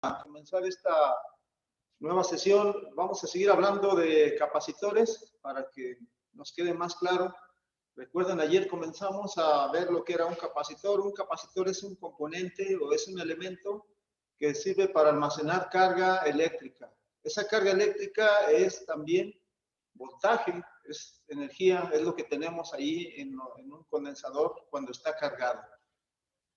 A comenzar esta nueva sesión, vamos a seguir hablando de capacitores para que nos quede más claro. Recuerden, ayer comenzamos a ver lo que era un capacitor. Un capacitor es un componente o es un elemento que sirve para almacenar carga eléctrica. Esa carga eléctrica es también voltaje, es energía, es lo que tenemos ahí en un condensador cuando está cargado.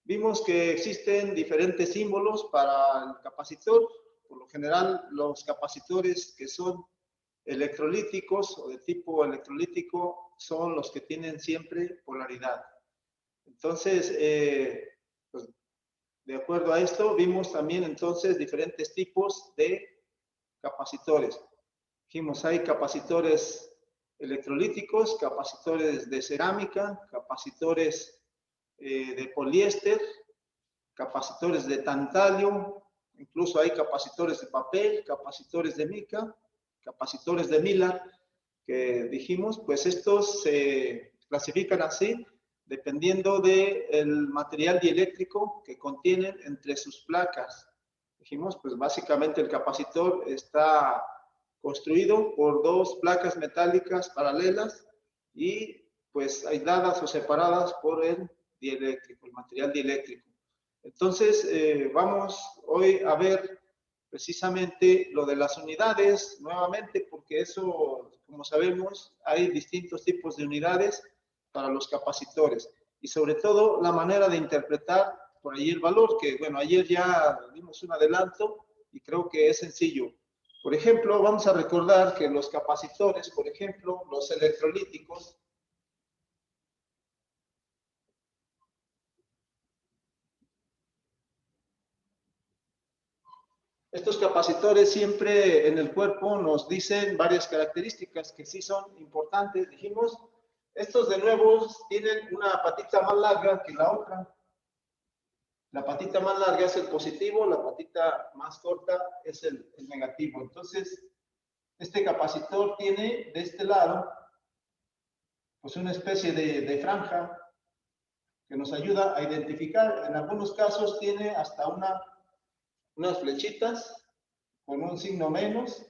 Vimos que existen diferentes símbolos para el capacitor. Por lo general, los capacitores que son electrolíticos o de tipo electrolítico son los que tienen siempre polaridad. Entonces, pues, de acuerdo a esto, vimos también entonces diferentes tipos de capacitores. Dijimos, hay capacitores electrolíticos, capacitores de cerámica, capacitores de poliéster, capacitores de tantalio, incluso hay capacitores de papel, capacitores de mica, capacitores de Miller, que dijimos, pues estos se clasifican así dependiendo del material dieléctrico que contienen entre sus placas. Dijimos, pues básicamente el capacitor está construido por dos placas metálicas paralelas y pues aisladas o separadas por el dieléctrico, el material dieléctrico. Entonces, vamos hoy a ver precisamente lo de las unidades nuevamente, porque eso, como sabemos, hay distintos tipos de unidades para los capacitores y sobre todo la manera de interpretar por ahí el valor, que bueno, ayer ya dimos un adelanto y creo que es sencillo. Por ejemplo, vamos a recordar que los capacitores, por ejemplo, los electrolíticos, estos capacitores siempre en el cuerpo nos dicen varias características que sí son importantes. Dijimos, estos de nuevo tienen una patita más larga que la otra. La patita más larga es el positivo, la patita más corta es el negativo. Entonces, este capacitor tiene de este lado pues una especie de franja que nos ayuda a identificar. En algunos casos tiene hasta unas flechitas con un signo menos,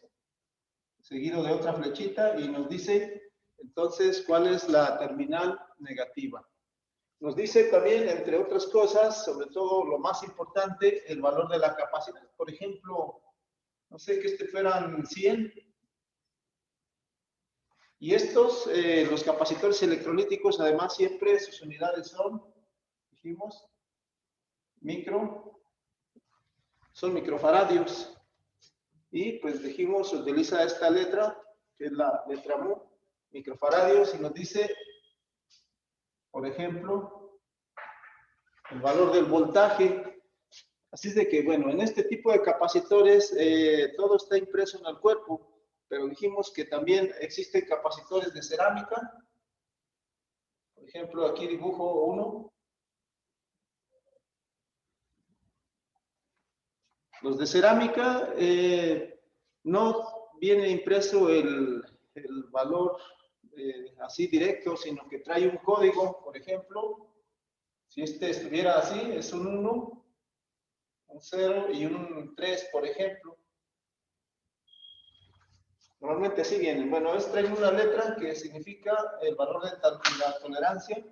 seguido de otra flechita, y nos dice entonces cuál es la terminal negativa. Nos dice también, entre otras cosas, sobre todo lo más importante, el valor de la capacidad. Por ejemplo, no sé, que fueran 100. Y estos, los capacitores electrolíticos, además siempre sus unidades son, dijimos, son microfaradios. Y pues dijimos, utiliza esta letra, que es la letra mu, microfaradios, y nos dice, por ejemplo, el valor del voltaje. Así es de que, bueno, en este tipo de capacitores todo está impreso en el cuerpo, pero dijimos que también existen capacitores de cerámica. Por ejemplo, aquí dibujo uno. Los de cerámica no viene impreso el valor así directo, sino que trae un código. Por ejemplo, si este estuviera así, es un 1, un 0 y un 3, por ejemplo. Normalmente así vienen. Bueno, trae una letra que significa el valor de la tolerancia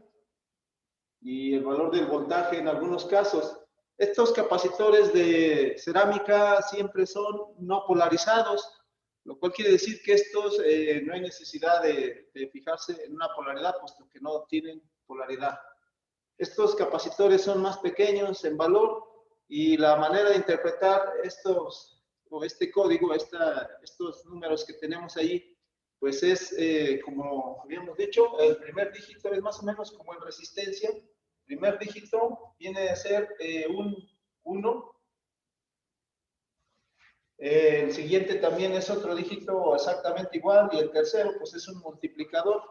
y el valor del voltaje en algunos casos. Estos capacitores de cerámica siempre son no polarizados, lo cual quiere decir que estos no hay necesidad de fijarse en una polaridad, puesto que no tienen polaridad. Estos capacitores son más pequeños en valor y la manera de interpretar este código, estos números que tenemos ahí, pues es, como habíamos dicho, el primer dígito es más o menos como en resistencia. El primer dígito viene a ser un 1. El siguiente también es otro dígito exactamente igual y el tercero pues es un multiplicador.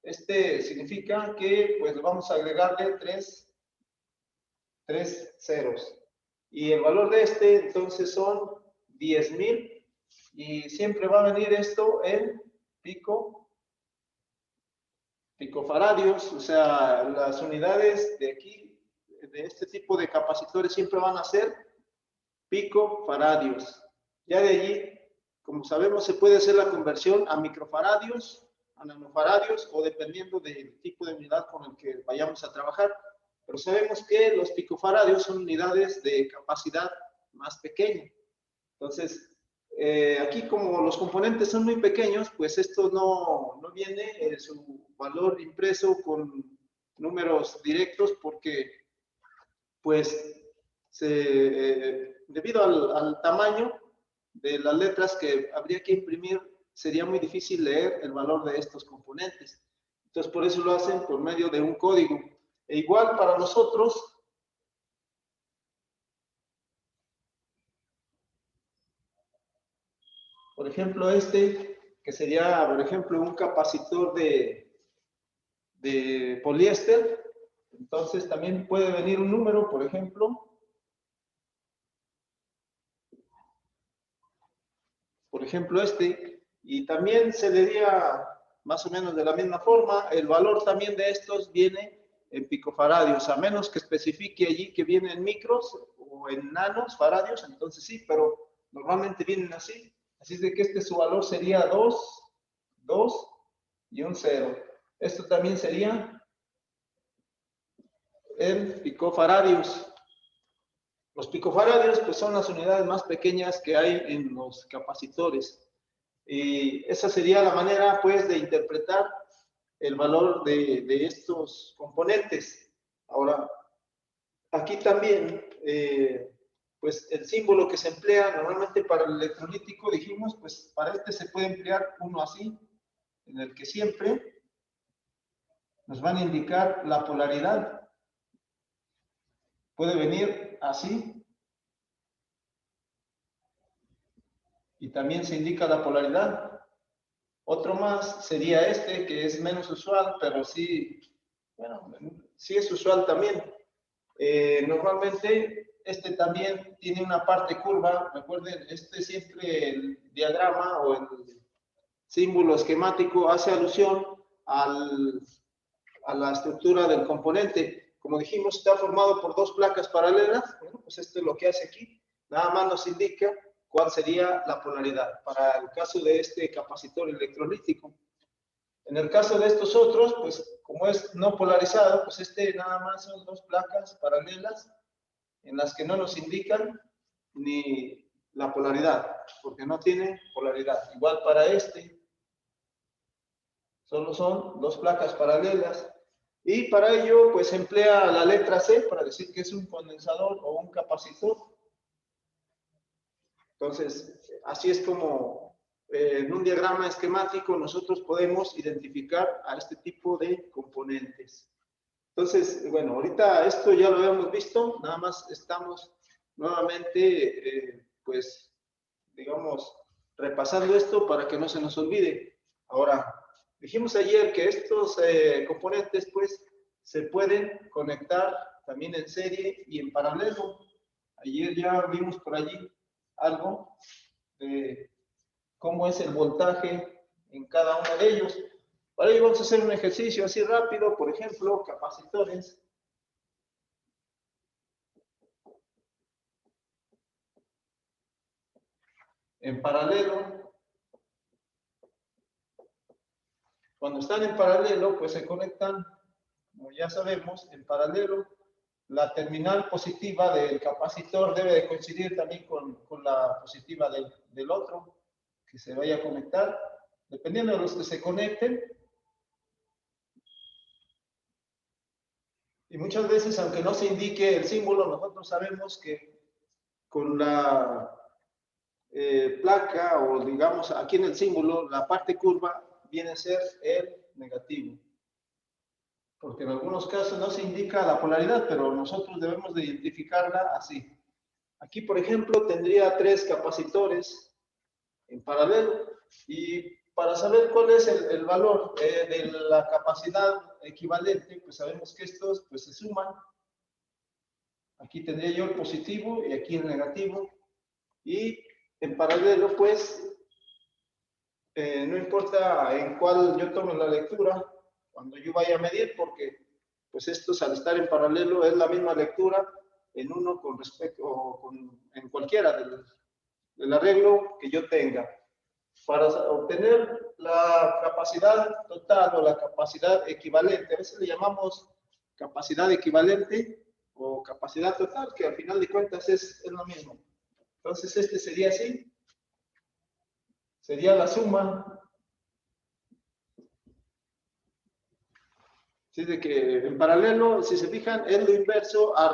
Este significa que pues vamos a agregarle tres ceros. Y el valor de este entonces son 10,000 y siempre va a venir esto en picofaradios, o sea, las unidades de aquí, de este tipo de capacitores siempre van a ser picofaradios. Ya de allí, como sabemos, se puede hacer la conversión a microfaradios, a nanofaradios, o dependiendo del tipo de unidad con el que vayamos a trabajar. Pero sabemos que los picofaradios son unidades de capacidad más pequeña. Entonces, aquí como los componentes son muy pequeños, pues esto no viene su valor impreso con números directos, porque pues debido al tamaño de las letras que habría que imprimir, sería muy difícil leer el valor de estos componentes. Entonces, por eso lo hacen por medio de un código. E igual para nosotros, por ejemplo, que sería, por ejemplo, un capacitor de poliéster. Entonces, también puede venir un número, por ejemplo, y también se le diría más o menos de la misma forma. El valor también de estos viene en picofaradios, a menos que especifique allí que viene en micros o en nanos faradios, entonces sí, pero normalmente vienen así. Así es de que su valor sería 2 y un 0. Esto también sería el picofaradios. Los picofaradios pues son las unidades más pequeñas que hay en los capacitores. Y esa sería la manera pues de interpretar el valor de estos componentes. Ahora, aquí también, pues el símbolo que se emplea normalmente para el electrolítico, dijimos, pues para se puede emplear uno así, en el que siempre nos van a indicar la polaridad. Puede venir así, y también se indica la polaridad. Otro más sería que es menos usual, pero sí, bueno, sí es usual también. Normalmente también tiene una parte curva. Recuerden, siempre el diagrama o el símbolo esquemático hace alusión a la estructura del componente. Como dijimos, está formado por dos placas paralelas. Bueno, pues esto es lo que hace aquí. Nada más nos indica cuál sería la polaridad para el caso de este capacitor electrolítico. En el caso de estos otros, pues como es no polarizado, pues nada más son dos placas paralelas en las que no nos indican ni la polaridad, porque no tiene polaridad. Igual para solo son dos placas paralelas. Y para ello, pues emplea la letra C para decir que es un condensador o un capacitor. Entonces, así es como en un diagrama esquemático nosotros podemos identificar a este tipo de componentes. Entonces, bueno, ahorita esto ya lo habíamos visto, nada más estamos nuevamente, pues, digamos, repasando esto para que no se nos olvide. Ahora, dijimos ayer que estos componentes, pues, se pueden conectar también en serie y en paralelo. Ayer ya vimos por allí algo de cómo es el voltaje en cada uno de ellos. Para ello vamos a hacer un ejercicio así rápido, por ejemplo, capacitores. En paralelo. Cuando están en paralelo, pues se conectan, como ya sabemos, en paralelo. La terminal positiva del capacitor debe de coincidir también con la positiva del otro que se vaya a conectar. Dependiendo de los que se conecten. Y muchas veces, aunque no se indique el símbolo, nosotros sabemos que con la placa, o digamos aquí en el símbolo, la parte curva viene a ser el negativo. Porque en algunos casos no se indica la polaridad, pero nosotros debemos de identificarla así. Aquí, por ejemplo, tendría 3 capacitores en paralelo, y para saber cuál es el valor de la capacidad equivalente, pues sabemos que estos pues se suman. Aquí tendría yo el positivo y aquí el negativo, y en paralelo pues no importa en cuál yo tome la lectura cuando yo vaya a medir, porque pues estos al estar en paralelo es la misma lectura en uno con respecto, o en cualquiera del arreglo que yo tenga. Para obtener la capacidad total o la capacidad equivalente, a veces le llamamos capacidad equivalente o capacidad total, que al final de cuentas es lo mismo. Entonces, este sería así. Sería la suma. ¿Sí? De que en paralelo, si se fijan, es lo inverso a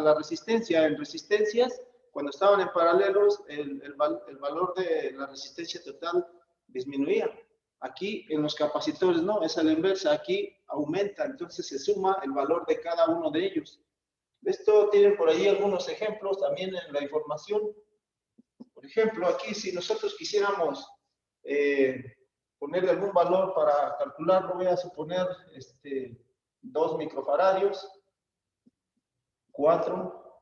la resistencia. En resistencias, cuando estaban en paralelos, el valor de la resistencia total disminuía. Aquí en los capacitores no, es a la inversa. Aquí aumenta, entonces se suma el valor de cada uno de ellos. Esto tienen por ahí algunos ejemplos también en la información. Por ejemplo, aquí si nosotros quisiéramos ponerle algún valor para calcularlo, voy a suponer 2 microfaradios, 4,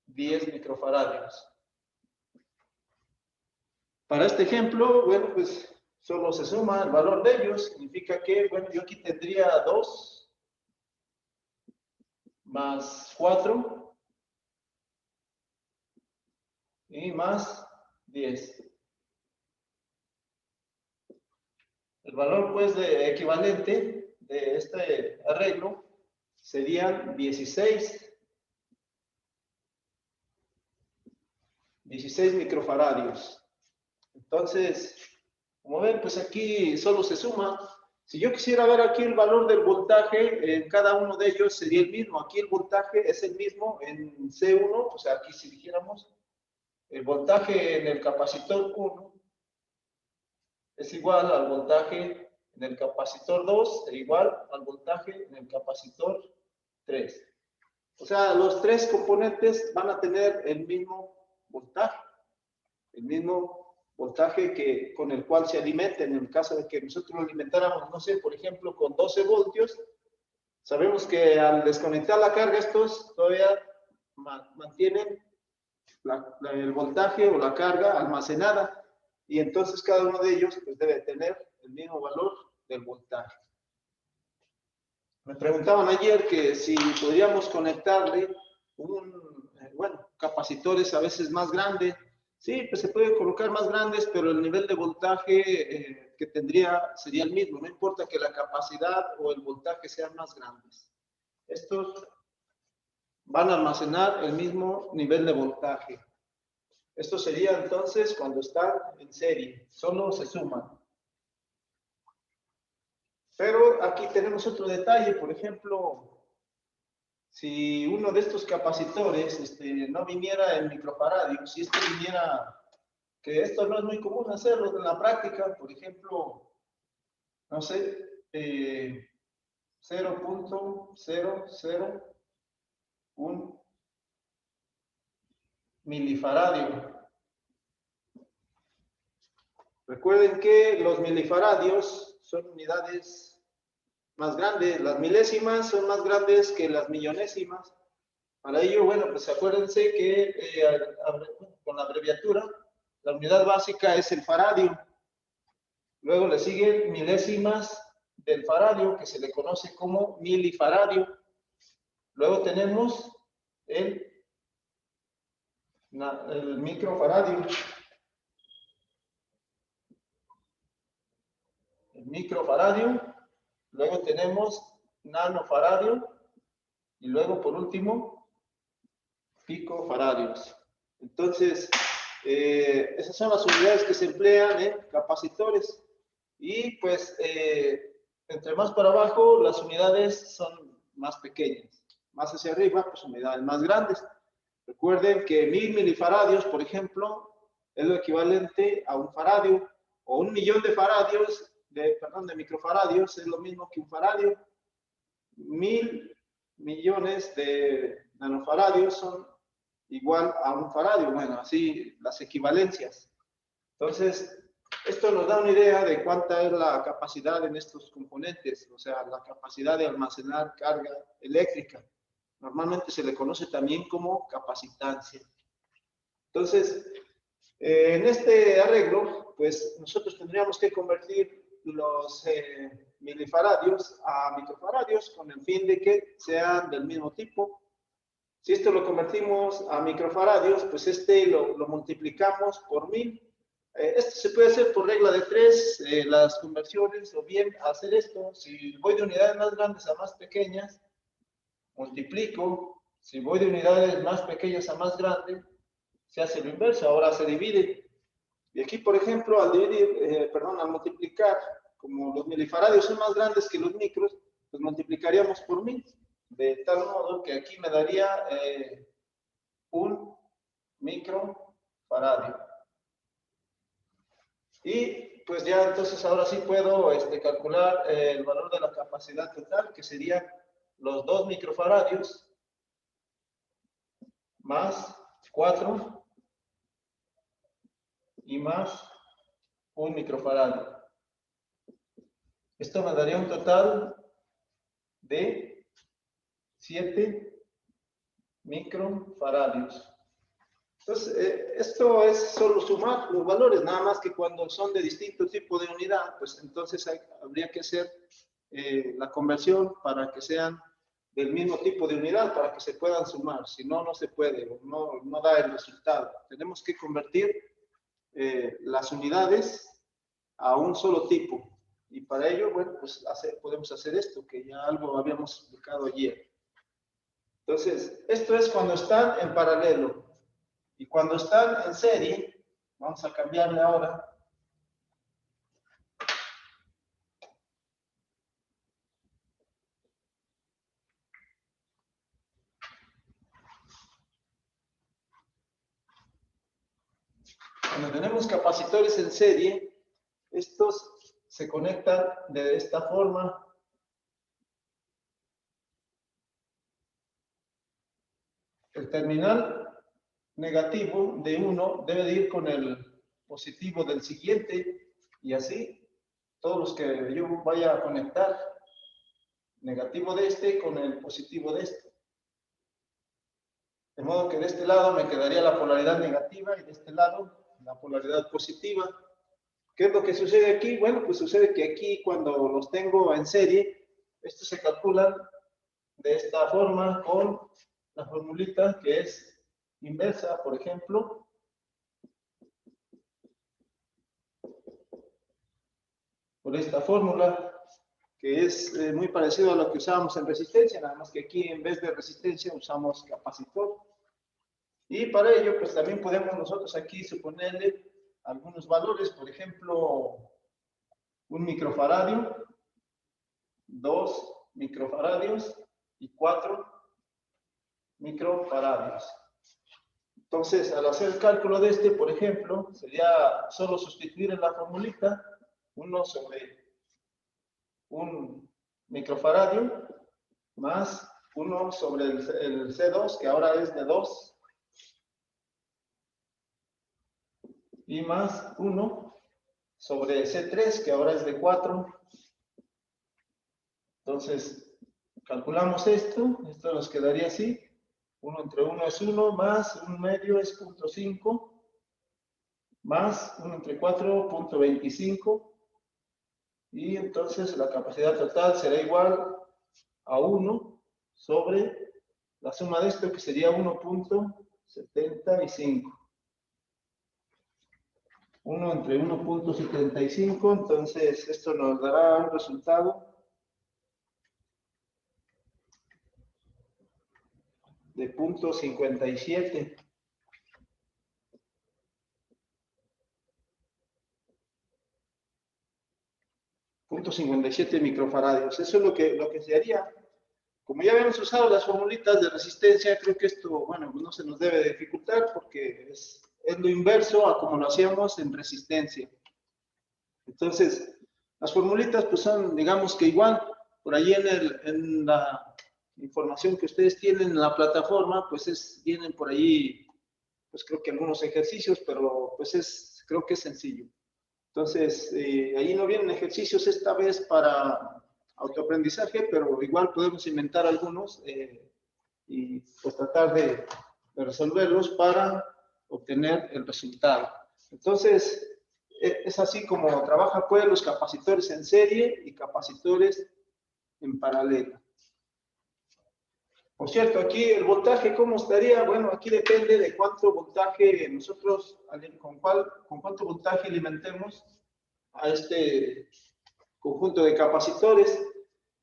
10 microfaradios. Para este ejemplo, bueno, pues solo se suma el valor de ellos. Significa que, bueno, yo aquí tendría 2 más 4 y más 10. El valor, pues, equivalente de este arreglo serían 16 microfaradios. Entonces, como ven, pues aquí solo se suma. Si yo quisiera ver aquí el valor del voltaje, en cada uno de ellos sería el mismo. Aquí el voltaje es el mismo en C1, o sea, aquí si dijéramos, el voltaje en el capacitor 1 es igual al voltaje en el capacitor 2 e igual al voltaje en el capacitor 3. O sea, los tres componentes van a tener el mismo voltaje con el cual se alimenten. En el caso de que nosotros lo alimentáramos, no sé, por ejemplo, con 12 voltios, sabemos que al desconectar la carga, estos todavía mantienen el voltaje o la carga almacenada, y entonces cada uno de ellos pues, debe tener el mismo valor del voltaje. Me preguntaban ayer que si podríamos conectarle capacitores a veces más grandes. Sí, pues se puede colocar más grandes, pero el nivel de voltaje que tendría sería el mismo. No importa que la capacidad o el voltaje sean más grandes. Estos van a almacenar el mismo nivel de voltaje. Esto sería entonces cuando están en serie. Solo se suman. Pero aquí tenemos otro detalle. Por ejemplo, si uno de estos capacitores no viniera en microfaradios, si viniera, que esto no es muy común hacerlo en la práctica, por ejemplo, no sé, 0.001 milifaradio. Recuerden que los milifaradios son unidades más grandes, las milésimas son más grandes que las millonésimas. Para ello, bueno, pues acuérdense que con la abreviatura, la unidad básica es el faradio. Luego le siguen milésimas del faradio, que se le conoce como milifaradio. Luego tenemos el microfaradio. El microfaradio. Luego tenemos nanofaradio. Y luego, por último, picofaradios. Entonces, esas son las unidades que se emplean en capacitores. Y pues, entre más para abajo, las unidades son más pequeñas. Más hacia arriba, pues unidades más grandes. Recuerden que 1000 milifaradios, por ejemplo, es lo equivalente a un faradio. O 1.000.000 de faradios, de microfaradios, es lo mismo que un faradio. 1000 millones de nanofaradios son igual a un faradio. Bueno, así las equivalencias. Entonces, esto nos da una idea de cuánta es la capacidad en estos componentes, o sea, la capacidad de almacenar carga eléctrica. Normalmente se le conoce también como capacitancia. Entonces, en este arreglo, pues nosotros tendríamos que convertir milifaradios a microfaradios con el fin de que sean del mismo tipo. Si esto lo convertimos a microfaradios, pues este lo multiplicamos por 1000. Esto se puede hacer por regla de 3, las conversiones, o bien hacer esto, si voy de unidades más grandes a más pequeñas, multiplico, si voy de unidades más pequeñas a más grandes, se hace lo inverso, ahora se divide. Y aquí, por ejemplo, al dividir, al multiplicar, como los milifaradios son más grandes que los micros, pues multiplicaríamos por 1000, de tal modo que aquí me daría un microfaradio. Y pues ya entonces ahora sí puedo calcular el valor de la capacidad total, que sería los 2 microfaradios más 4 y más 1 microfaradio. Esto me daría un total de 7 microfaradios. Entonces, esto es solo sumar los valores, nada más que cuando son de distinto tipo de unidad, pues entonces habría que hacer la conversión para que sean del mismo tipo de unidad, para que se puedan sumar. Si no, no se puede, no da el resultado. Tenemos que convertir las unidades a un solo tipo. Y para ello, bueno, pues podemos hacer esto, que ya algo habíamos explicado ayer. Entonces, esto es cuando están en paralelo. Y cuando están en serie, vamos a cambiarle ahora. Cuando tenemos capacitores en serie, estos se conectan de esta forma. El terminal negativo de uno debe de ir con el positivo del siguiente, y así todos los que yo vaya a conectar, negativo de este con el positivo de este. De modo que de este lado me quedaría la polaridad negativa y de este lado la polaridad positiva. ¿Qué es lo que sucede aquí? Bueno, pues sucede que aquí cuando los tengo en serie, estos se calculan de esta forma con la formulita que es inversa, por ejemplo. Por esta fórmula, que es muy parecido a lo que usábamos en resistencia, nada más que aquí en vez de resistencia usamos capacitor. Y para ello, pues también podemos nosotros aquí suponerle algunos valores, por ejemplo, 1 microfaradio, 2 microfaradios y 4 microfaradios. Entonces, al hacer el cálculo de este, por ejemplo, sería solo sustituir en la formulita 1 sobre 1 microfaradio más 1 sobre el C2, que ahora es de 2, y más 1 sobre C3, que ahora es de 4. Entonces, calculamos esto nos quedaría así. 1 entre 1 es 1, más 1 medio es 0.5, más 1 entre 4, 0.25, y entonces la capacidad total será igual a 1 sobre la suma de esto, que sería 1.75. 1 entre 1.75, entonces esto nos dará un resultado de 0.57. .57 microfaradios. Eso es lo que se haría. Como ya habíamos usado las formulitas de resistencia, creo que esto, bueno, no se nos debe dificultar porque es lo inverso a como lo hacíamos en resistencia. Entonces, las formulitas pues son, digamos que igual, por ahí en la información que ustedes tienen en la plataforma, pues vienen por ahí, pues creo que algunos ejercicios, pero pues creo que es sencillo. Entonces, ahí no vienen ejercicios esta vez para autoaprendizaje, pero igual podemos inventar algunos y pues tratar de resolverlos para obtener el resultado. Entonces, Es así como trabaja pues los capacitores en serie y capacitores en paralelo. Por cierto, aquí el voltaje, ¿cómo estaría? Bueno, aquí depende de cuánto voltaje nosotros, con cuánto voltaje alimentemos a este conjunto de capacitores.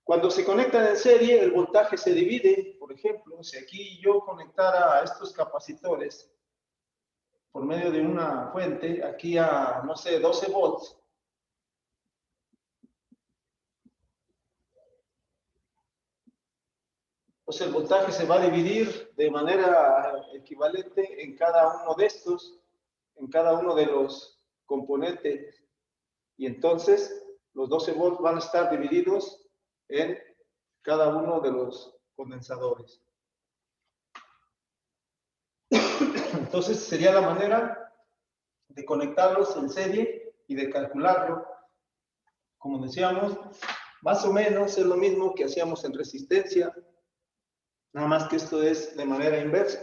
Cuando se conectan en serie, el voltaje se divide. Por ejemplo, si aquí yo conectara a estos capacitores por medio de una fuente, aquí a, no sé, 12 volts, pues el voltaje se va a dividir de manera equivalente en cada uno de estos, en cada uno de los componentes. Y entonces los 12 volts van a estar divididos en cada uno de los condensadores. Entonces sería la manera de conectarlos en serie y de calcularlo. Como decíamos, más o menos es lo mismo que hacíamos en resistencia, nada más que esto es de manera inversa.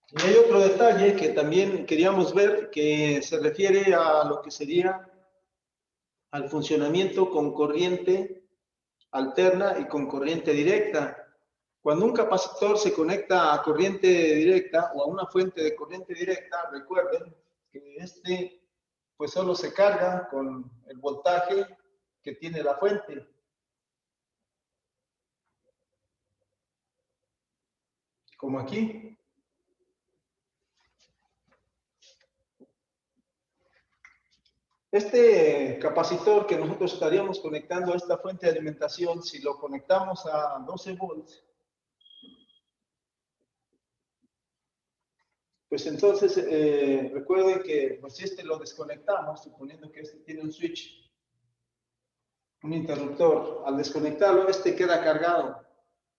Y hay otro detalle que también queríamos ver, que se refiere a lo que sería al funcionamiento con corriente alterna y con corriente directa. Cuando un capacitor se conecta a corriente directa o a una fuente de corriente directa, recuerden que este pues solo se carga con el voltaje que tiene la fuente. Como aquí. Este capacitor que nosotros estaríamos conectando a esta fuente de alimentación, si lo conectamos a 12 volts, pues entonces recuerden que pues, si este lo desconectamos, suponiendo que este tiene un switch, un interruptor, al desconectarlo, este queda cargado.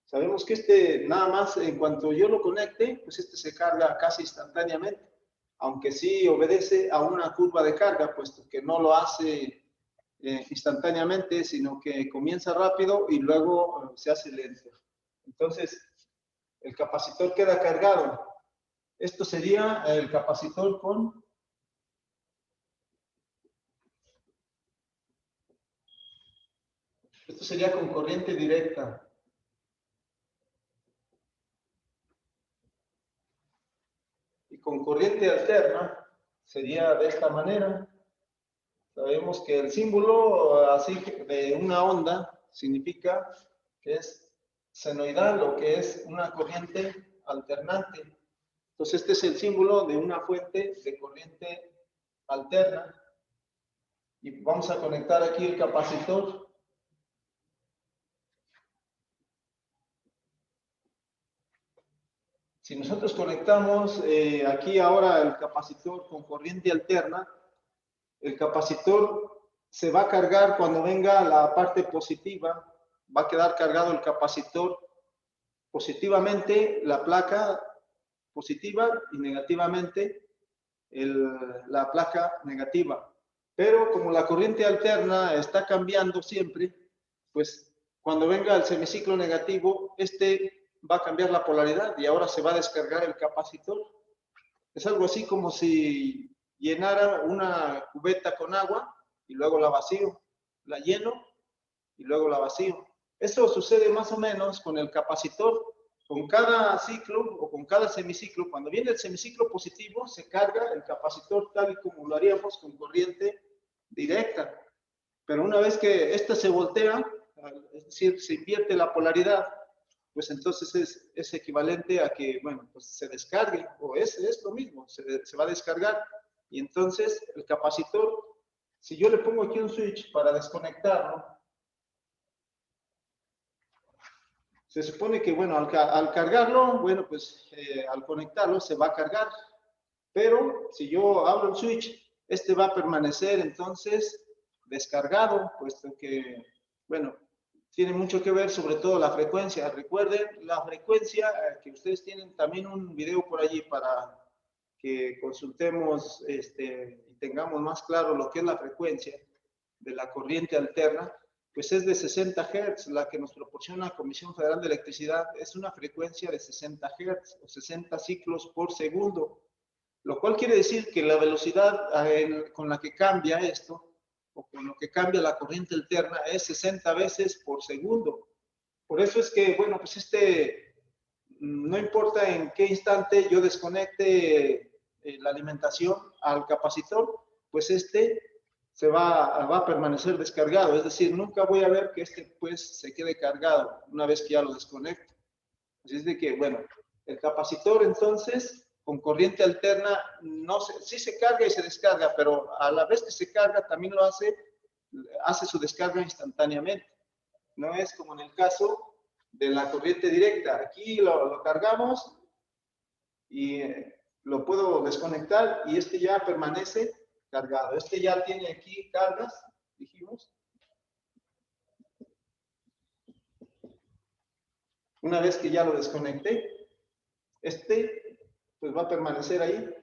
Sabemos que este, nada más, en cuanto yo lo conecte, pues este se carga casi instantáneamente, aunque sí obedece a una curva de carga, puesto que no lo hace instantáneamente, sino que comienza rápido y luego se hace lento. Entonces, el capacitor queda cargado. Esto sería el capacitor con... Esto sería con corriente directa. Y con corriente alterna sería de esta manera. Sabemos que el símbolo así de una onda significa que es senoidal o que es una corriente alternante. Entonces este es el símbolo de una fuente de corriente alterna. Y vamos a conectar aquí el capacitor. Si nosotros conectamos aquí ahora el capacitor con corriente alterna, el capacitor se va a cargar cuando venga la parte positiva, va a quedar cargado el capacitor positivamente, la placa positiva y negativamente la placa negativa. Pero como la corriente alterna está cambiando siempre, pues cuando venga el semiciclo negativo, este va a cambiar la polaridad y ahora se va a descargar el capacitor. Es algo así como si llenara una cubeta con agua y luego la vacío, la lleno y luego la vacío. Eso sucede más o menos con el capacitor. Con cada ciclo o con cada semiciclo, cuando viene el semiciclo positivo, se carga el capacitor tal y como lo haríamos con corriente directa. Pero una vez que esta se voltea, es decir, se invierte la polaridad, pues entonces es equivalente a que, bueno, pues se descargue, o es lo mismo, se va a descargar. Y entonces el capacitor, si yo le pongo aquí un switch para desconectarlo, se supone que, bueno, al cargarlo, bueno, pues al conectarlo se va a cargar. Pero si yo abro el switch, este va a permanecer entonces descargado, puesto que, bueno, tiene mucho que ver sobre todo la frecuencia. Recuerden la frecuencia que ustedes tienen también un video por allí para que consultemos y tengamos más claro lo que es la frecuencia de la corriente alterna. pues es de 60 Hz, la que nos proporciona la Comisión Federal de Electricidad es una frecuencia de 60 Hz o 60 ciclos por segundo, lo cual quiere decir que la velocidad con la que cambia esto, o con lo que cambia la corriente alterna, es 60 veces por segundo. Por eso es que, bueno, pues no importa en qué instante yo desconecte la alimentación al capacitor, pues se va a permanecer descargado, es decir, nunca voy a ver que pues se quede cargado una vez que ya lo desconecto. Así es de que, bueno, el capacitor entonces con corriente alterna sí se carga y se descarga, pero a la vez que se carga también hace su descarga instantáneamente. No es como en el caso de la corriente directa. Aquí lo cargamos y lo puedo desconectar y ya permanece cargado. Ya tiene aquí cargas, dijimos. Una vez que ya lo desconecté, pues va a permanecer ahí.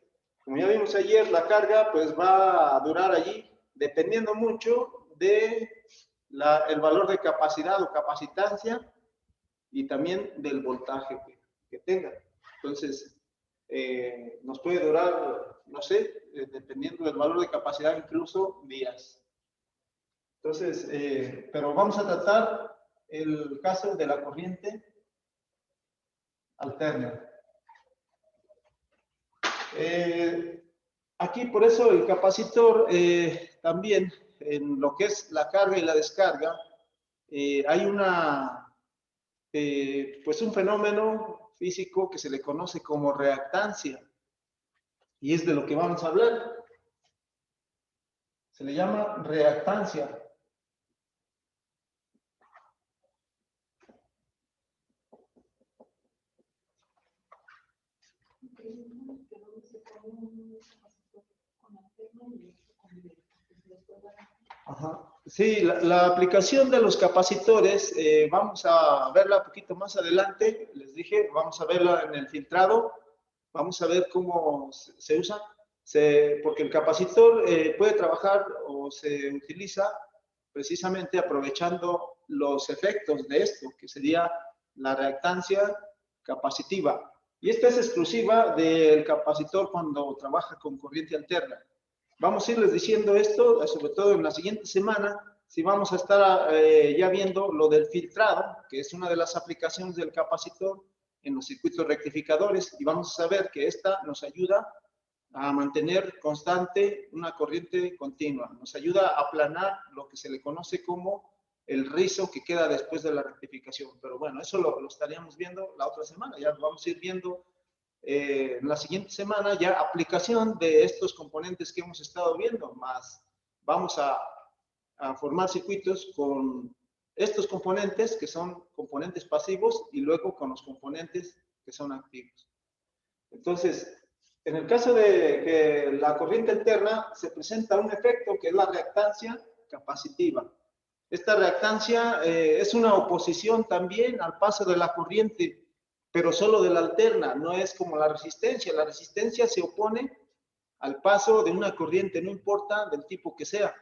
Como ya vimos ayer, la carga pues va a durar allí, dependiendo mucho de el valor de capacidad o capacitancia y también del voltaje que tenga. Entonces, nos puede durar, no sé, dependiendo del valor de capacidad, incluso días. Entonces, pero vamos a tratar el caso de la corriente alterna. Aquí, por eso, el capacitor también, en lo que es la carga y la descarga, hay pues un fenómeno físico que se le conoce como reactancia. Y es de lo que vamos a hablar. Se le llama reactancia. Ajá. Sí, la aplicación de los capacitores, vamos a verla un poquito más adelante. Les dije, vamos a verla en el filtrado. Vamos a ver cómo se usa. Porque el capacitor puede trabajar o se utiliza precisamente aprovechando los efectos de esto, que sería la reactancia capacitiva. Y esta es exclusiva del capacitor cuando trabaja con corriente alterna. Vamos a irles diciendo esto, sobre todo en la siguiente semana, si vamos a estar ya viendo lo del filtrado, que es una de las aplicaciones del capacitor en los circuitos rectificadores, y vamos a saber que esta nos ayuda a mantener constante una corriente continua, nos ayuda a aplanar lo que se le conoce como el rizo que queda después de la rectificación. Pero bueno, eso lo estaríamos viendo la otra semana, ya lo vamos a ir viendo en la siguiente semana, ya aplicación de estos componentes que hemos estado viendo, más vamos a formar circuitos con estos componentes que son componentes pasivos y luego con los componentes que son activos. Entonces, en el caso de que la corriente alterna se presenta un efecto que es la reactancia capacitiva. Esta reactancia es una oposición también al paso de la corriente, pero solo de la alterna, no es como la resistencia. La resistencia se opone al paso de una corriente, no importa del tipo que sea.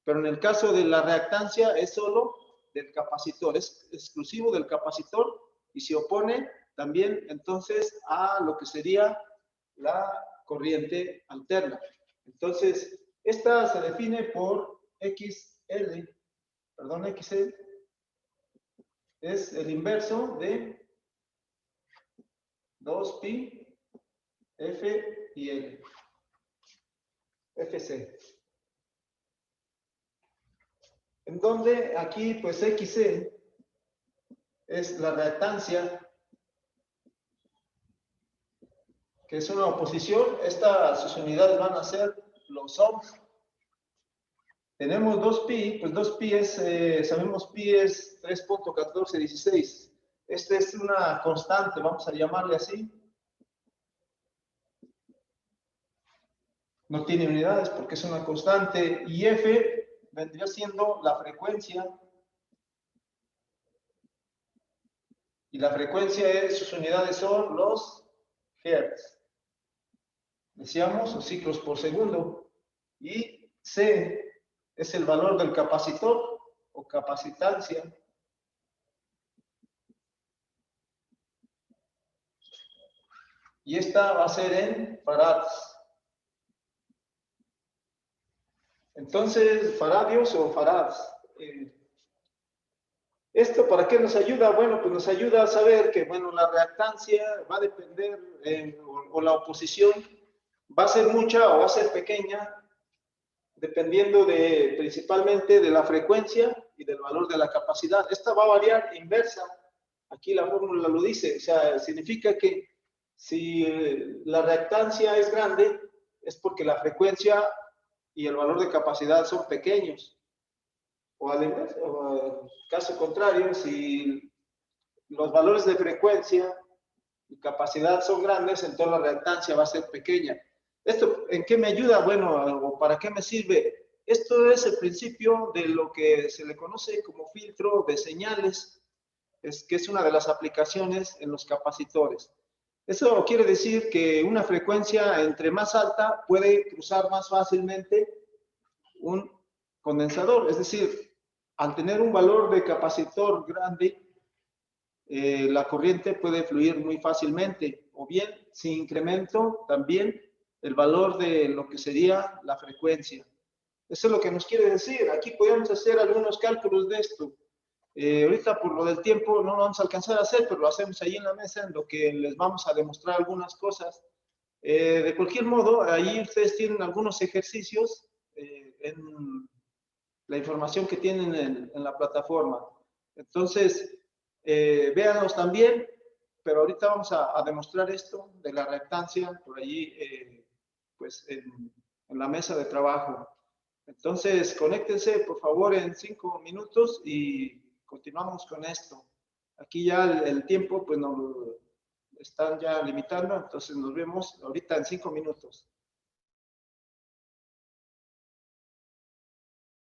Pero en el caso de la reactancia es solo del capacitor, es exclusivo del capacitor y se opone también entonces a lo que sería la corriente alterna. Entonces, esta se define por XL, es el inverso de 2pi F y L, FC. En donde aquí, pues XC es la reactancia, que es una oposición. Sus unidades van a ser los ohms. Tenemos 2pi, pues 2pi sabemos pi es 3.1416. Esta es una constante, vamos a llamarle así. No tiene unidades porque es una constante. Y F vendría siendo la frecuencia. Y la frecuencia sus unidades son los hertz. Decíamos, o ciclos por segundo. Y C es el valor del capacitor. o capacitancia. Y esta va a ser en farads. Entonces, faradios o farads. ¿Esto para qué nos ayuda? Bueno, pues nos ayuda a saber que, bueno, la reactancia va a depender, o la oposición va a ser mucha o va a ser pequeña, dependiendo principalmente de la frecuencia y del valor de la capacidad. Esta va a variar inversa. Aquí la fórmula lo dice, o sea, significa que si la reactancia es grande, es porque la frecuencia y el valor de capacidad son pequeños. O al inverso, o caso contrario, si los valores de frecuencia y capacidad son grandes, entonces la reactancia va a ser pequeña. ¿Esto en qué me ayuda? Bueno, o ¿para qué me sirve? Esto es el principio de lo que se le conoce como filtro de señales, que es una de las aplicaciones en los capacitores. Eso quiere decir que una frecuencia entre más alta puede cruzar más fácilmente un condensador, es decir, al tener un valor de capacitor grande, la corriente puede fluir muy fácilmente, o bien si incremento también el valor de lo que sería la frecuencia. Eso es lo que nos quiere decir. Aquí podemos hacer algunos cálculos de esto. Ahorita por lo del tiempo no lo vamos a alcanzar a hacer, pero lo hacemos ahí en la mesa en lo que les vamos a demostrar algunas cosas. De cualquier modo, ahí ustedes tienen algunos ejercicios en la información que tienen en la plataforma. Entonces, véanlos también, pero ahorita vamos a demostrar esto de la reactancia por allí, pues en la mesa de trabajo. Entonces, conéctense por favor en 5 minutos y continuamos con esto. Aquí ya el tiempo pues nos están ya limitando, entonces nos vemos ahorita en 5 minutos.